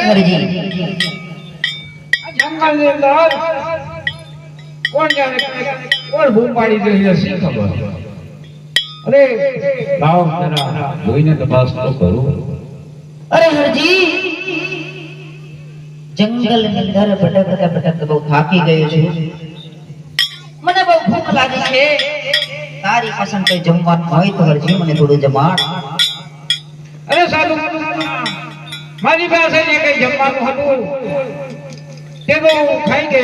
હરજી જંગલ ની અંદર કોણ જાણે કોણ ભૂમ પાડી દે છે શી ખબર અરે લાવ જરા જોઈને તપાસ તો કરું અરે હરજી જંગલ ની અંદર ભટકતા ભટકતા બહુ થાકી ગયો છું મને બહુ ભૂખ લાગી છે તારી પસંદ કોઈ જમવાનું હોય તો હરજી મને થોડું જમાડ અરે સાધુ મારી પાસે જે કઈ જમવાનું હતું તે તો ખાઈ ગયા